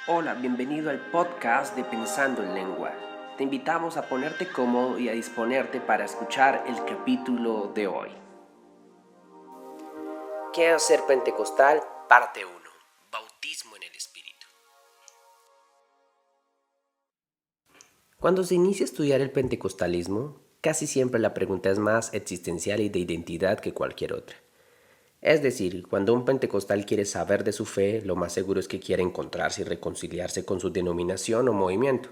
Hola, bienvenido al podcast de Pensando en Lengua. Te invitamos a ponerte cómodo y a disponerte para escuchar el capítulo de hoy. ¿Qué es ser pentecostal? Parte 1. Bautismo en el Espíritu. Cuando se inicia a estudiar el pentecostalismo, casi siempre la pregunta es más existencial y de identidad que cualquier otra. Es decir, cuando un pentecostal quiere saber de su fe, lo más seguro es que quiere encontrarse y reconciliarse con su denominación o movimiento.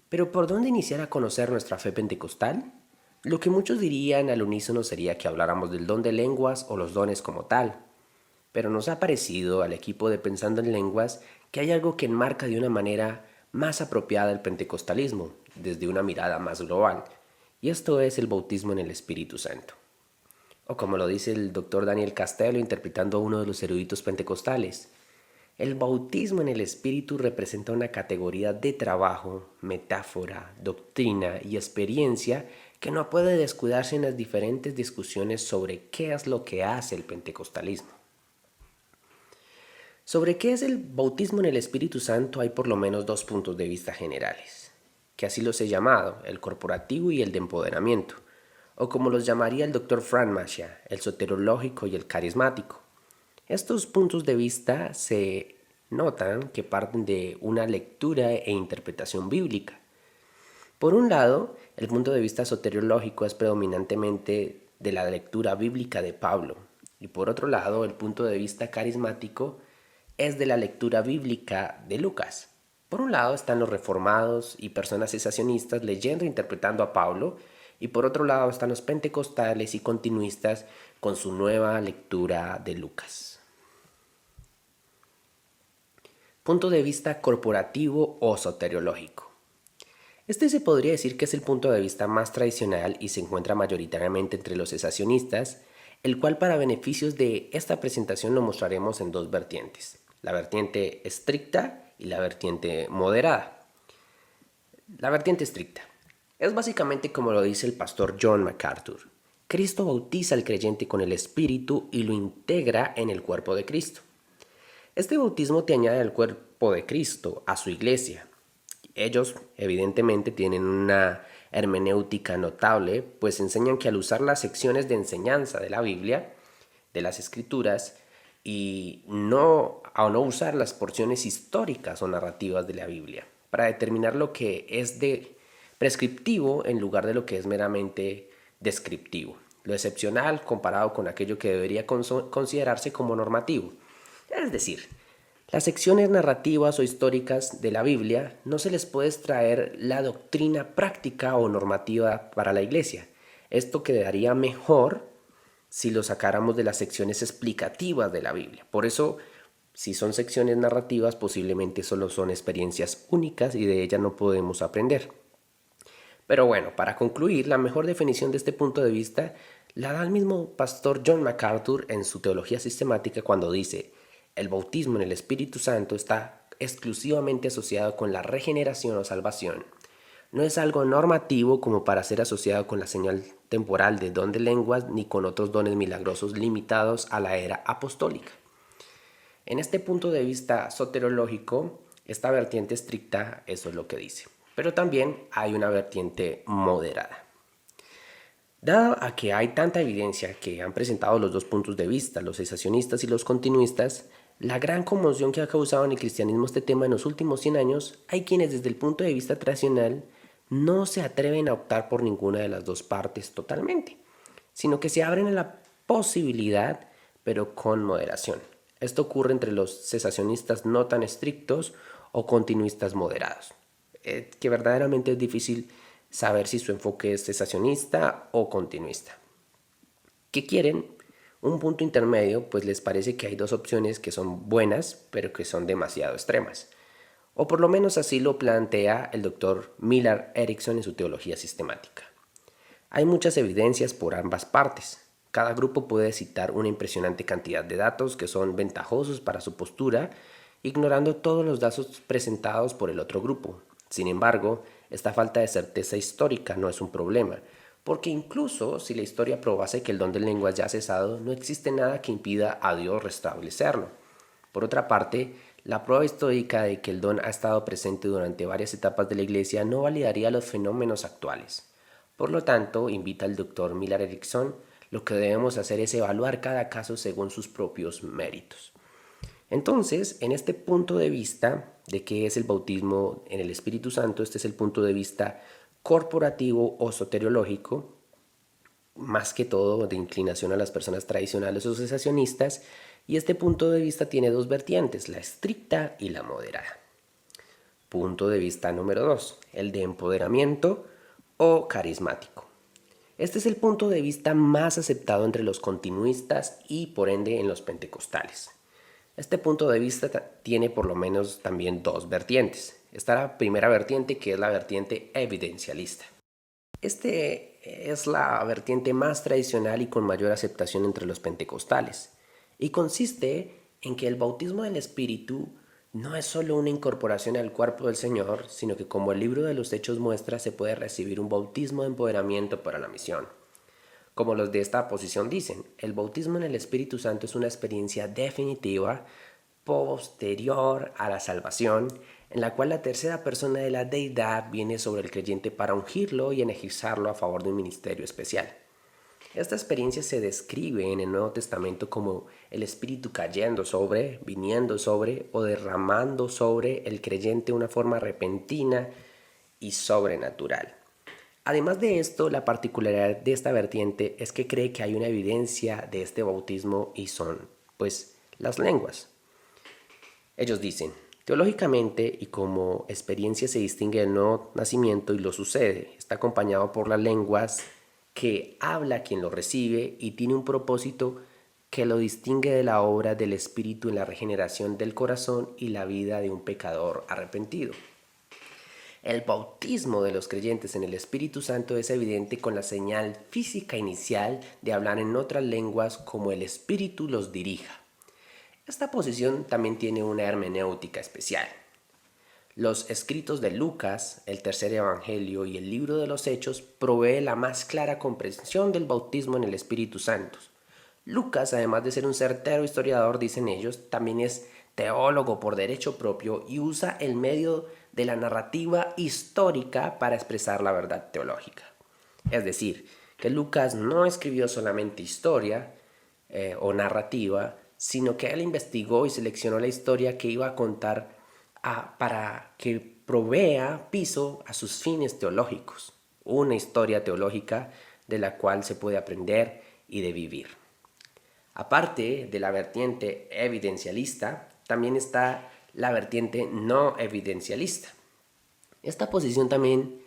Pero ¿por dónde iniciar a conocer nuestra fe pentecostal? Lo que muchos dirían al unísono sería que habláramos del don de lenguas o los dones como tal. Pero nos ha parecido al equipo de Pensando en Lenguas que hay algo que enmarca de una manera más apropiada el pentecostalismo, desde una mirada más global, y esto es el bautismo en el Espíritu Santo. O como lo dice el doctor Daniel Castelo interpretando a uno de los eruditos pentecostales, el bautismo en el Espíritu representa una categoría de trabajo, metáfora, doctrina y experiencia que no puede descuidarse en las diferentes discusiones sobre qué es lo que hace el pentecostalismo. Sobre qué es el bautismo en el Espíritu Santo hay por lo menos dos puntos de vista generales, que así los he llamado, el corporativo y el de empoderamiento, o como los llamaría el doctor Frank Mascia, el soteriológico y el carismático. Estos puntos de vista se notan que parten de una lectura e interpretación bíblica. Por un lado, el punto de vista soteriológico es predominantemente de la lectura bíblica de Pablo, y por otro lado, el punto de vista carismático es de la lectura bíblica de Lucas. Por un lado están los reformados y personas cesacionistas leyendo e interpretando a Pablo, y por otro lado están los pentecostales y continuistas con su nueva lectura de Lucas. Punto de vista corporativo o soteriológico. Este se podría decir que es el punto de vista más tradicional y se encuentra mayoritariamente entre los cesacionistas, el cual para beneficios de esta presentación lo mostraremos en dos vertientes, la vertiente estricta y la vertiente moderada. La vertiente estricta es básicamente como lo dice el pastor John MacArthur. Cristo bautiza al creyente con el Espíritu y lo integra en el cuerpo de Cristo. Este bautismo te añade al cuerpo de Cristo, a su iglesia. Ellos, evidentemente, tienen una hermenéutica notable, pues enseñan que al usar las secciones de enseñanza de la Biblia, de las Escrituras, y no usar las porciones históricas o narrativas de la Biblia, para determinar lo que es de prescriptivo en lugar de lo que es meramente descriptivo, lo excepcional comparado con aquello que debería considerarse como normativo. Es decir, las secciones narrativas o históricas de la Biblia no se les puede extraer la doctrina práctica o normativa para la iglesia. Esto quedaría mejor si lo sacáramos de las secciones explicativas de la Biblia. Por eso, si son secciones narrativas, posiblemente solo son experiencias únicas y de ellas no podemos aprender. Pero bueno, para concluir, la mejor definición de este punto de vista la da el mismo pastor John MacArthur en su teología sistemática cuando dice: el bautismo en el Espíritu Santo está exclusivamente asociado con la regeneración o salvación. No es algo normativo como para ser asociado con la señal temporal de don de lenguas ni con otros dones milagrosos limitados a la era apostólica. En este punto de vista soteriológico, esta vertiente estricta, eso es lo que dice. Pero también hay una vertiente moderada. Dado a que hay tanta evidencia que han presentado los dos puntos de vista, los cesacionistas y los continuistas, la gran conmoción que ha causado en el cristianismo este tema en los últimos 100 años, hay quienes desde el punto de vista tradicional no se atreven a optar por ninguna de las dos partes totalmente, sino que se abren a la posibilidad, pero con moderación. Esto ocurre entre los cesacionistas no tan estrictos o continuistas moderados, que verdaderamente es difícil saber si su enfoque es cesacionista o continuista. ¿Qué quieren? Un punto intermedio, pues les parece que hay dos opciones que son buenas, pero que son demasiado extremas. O por lo menos así lo plantea el doctor Millard Erickson en su teología sistemática. Hay muchas evidencias por ambas partes. Cada grupo puede citar una impresionante cantidad de datos que son ventajosos para su postura ignorando todos los datos presentados por el otro grupo. Sin embargo, esta falta de certeza histórica no es un problema, porque incluso si la historia probase que el don de lenguas ya ha cesado, no existe nada que impida a Dios restablecerlo. Por otra parte, la prueba histórica de que el don ha estado presente durante varias etapas de la Iglesia no validaría los fenómenos actuales. Por lo tanto, invita al Dr. Millar Erickson, lo que debemos hacer es evaluar cada caso según sus propios méritos. Entonces, en este punto de vista de qué es el bautismo en el Espíritu Santo, este es el punto de vista corporativo o soteriológico, más que todo de inclinación a las personas tradicionales o cesacionistas, y este punto de vista tiene dos vertientes, la estricta y la moderada. Punto de vista número 2, el de empoderamiento o carismático. Este es el punto de vista más aceptado entre los continuistas y por ende en los pentecostales. Este punto de vista tiene por lo menos también dos vertientes. Está la primera vertiente, que es la vertiente evidencialista. Este es la vertiente más tradicional y con mayor aceptación entre los pentecostales, y consiste en que el bautismo del Espíritu no es solo una incorporación al cuerpo del Señor, sino que como el libro de los Hechos muestra, se puede recibir un bautismo de empoderamiento para la misión. Como los de esta posición dicen, el bautismo en el Espíritu Santo es una experiencia definitiva posterior a la salvación, en la cual la tercera persona de la deidad viene sobre el creyente para ungirlo y energizarlo a favor de un ministerio especial. Esta experiencia se describe en el Nuevo Testamento como el Espíritu cayendo sobre, viniendo sobre o derramando sobre el creyente de una forma repentina y sobrenatural. Además de esto, la particularidad de esta vertiente es que cree que hay una evidencia de este bautismo y son, pues, las lenguas. Ellos dicen, teológicamente y como experiencia se distingue el nuevo nacimiento y lo sucede. Está acompañado por las lenguas que habla quien lo recibe y tiene un propósito que lo distingue de la obra del Espíritu en la regeneración del corazón y la vida de un pecador arrepentido. El bautismo de los creyentes en el Espíritu Santo es evidente con la señal física inicial de hablar en otras lenguas como el Espíritu los dirija. Esta posición también tiene una hermenéutica especial. Los escritos de Lucas, el tercer evangelio y el libro de los Hechos provee la más clara comprensión del bautismo en el Espíritu Santo. Lucas, además de ser un certero historiador, dicen ellos, también es teólogo por derecho propio y usa el medio de la narrativa histórica para expresar la verdad teológica. Es decir, que Lucas no escribió solamente historia o narrativa, sino que él investigó y seleccionó la historia que iba a contar para que provea piso a sus fines teológicos. Una historia teológica de la cual se puede aprender y de vivir. Aparte de la vertiente evidencialista, también está la vertiente no evidencialista. Esta posición también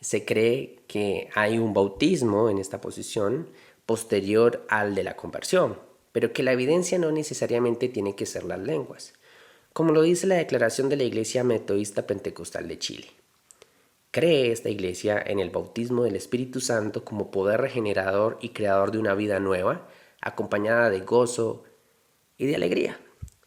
se cree que hay un bautismo en esta posición posterior al de la conversión, pero que la evidencia no necesariamente tiene que ser las lenguas, como lo dice la Declaración de la Iglesia Metodista Pentecostal de Chile. Cree esta iglesia en el bautismo del Espíritu Santo como poder regenerador y creador de una vida nueva, acompañada de gozo y de alegría.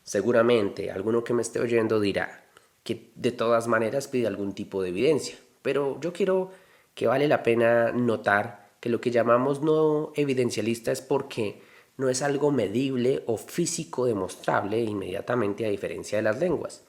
Seguramente alguno que me esté oyendo dirá que de todas maneras pide algún tipo de evidencia, pero yo quiero que vale la pena notar que lo que llamamos no evidencialista es porque no es algo medible o físico demostrable inmediatamente, a diferencia de las lenguas.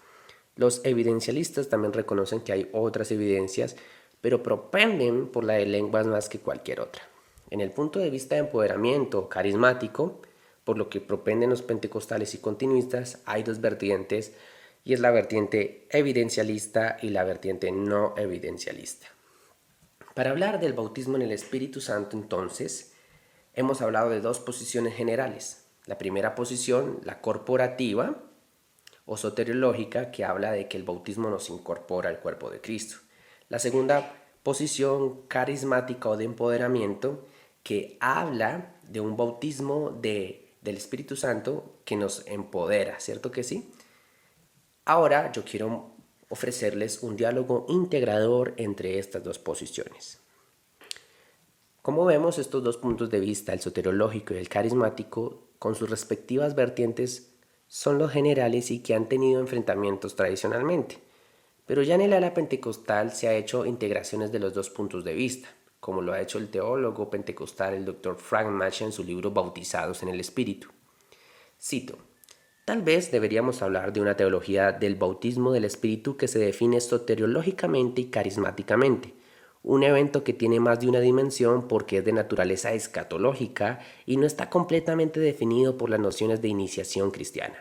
Los evidencialistas también reconocen que hay otras evidencias, pero propenden por la de lenguas más que cualquier otra. En el punto de vista de empoderamiento carismático, por lo que propenden los pentecostales y continuistas, hay dos vertientes, y es la vertiente evidencialista y la vertiente no evidencialista. Para hablar del bautismo en el Espíritu Santo, entonces, hemos hablado de dos posiciones generales. La primera posición, la corporativa o soteriológica, que habla de que el bautismo nos incorpora al cuerpo de Cristo. La segunda posición, carismática o de empoderamiento, que habla de un bautismo del Espíritu Santo que nos empodera, ¿cierto que sí? Ahora yo quiero ofrecerles un diálogo integrador entre estas dos posiciones. Como vemos, estos dos puntos de vista, el soteriológico y el carismático, con sus respectivas vertientes, son los generales y que han tenido enfrentamientos tradicionalmente. Pero ya en el ala pentecostal se ha hecho integraciones de los dos puntos de vista, como lo ha hecho el teólogo pentecostal el Dr. Frank Marsh en su libro Bautizados en el Espíritu. Cito: tal vez deberíamos hablar de una teología del bautismo del Espíritu que se define soteriológicamente y carismáticamente, un evento que tiene más de una dimensión porque es de naturaleza escatológica y no está completamente definido por las nociones de iniciación cristiana.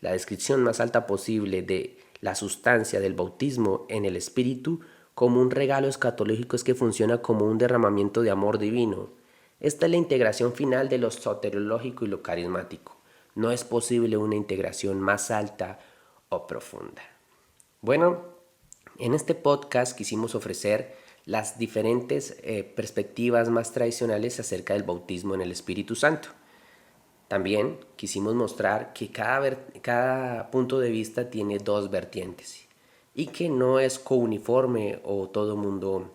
La descripción más alta posible de la sustancia del bautismo en el Espíritu como un regalo escatológico es que funciona como un derramamiento de amor divino. Esta es la integración final de lo soteriológico y lo carismático. No es posible una integración más alta o profunda. Bueno, en este podcast quisimos ofrecer las diferentes perspectivas más tradicionales acerca del bautismo en el Espíritu Santo. También quisimos mostrar que cada punto de vista tiene dos vertientes y que no es couniforme o todo mundo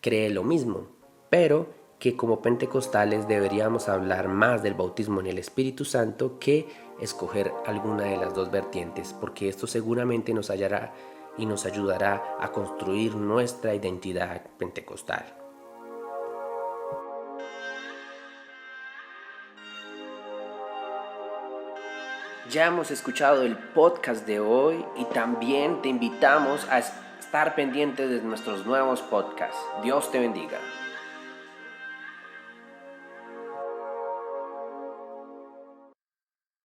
cree lo mismo, pero que como pentecostales deberíamos hablar más del bautismo en el Espíritu Santo que escoger alguna de las dos vertientes, porque esto seguramente nos hallará y nos ayudará a construir nuestra identidad pentecostal. Ya hemos escuchado el podcast de hoy y también te invitamos a estar pendiente de nuestros nuevos podcasts. Dios te bendiga.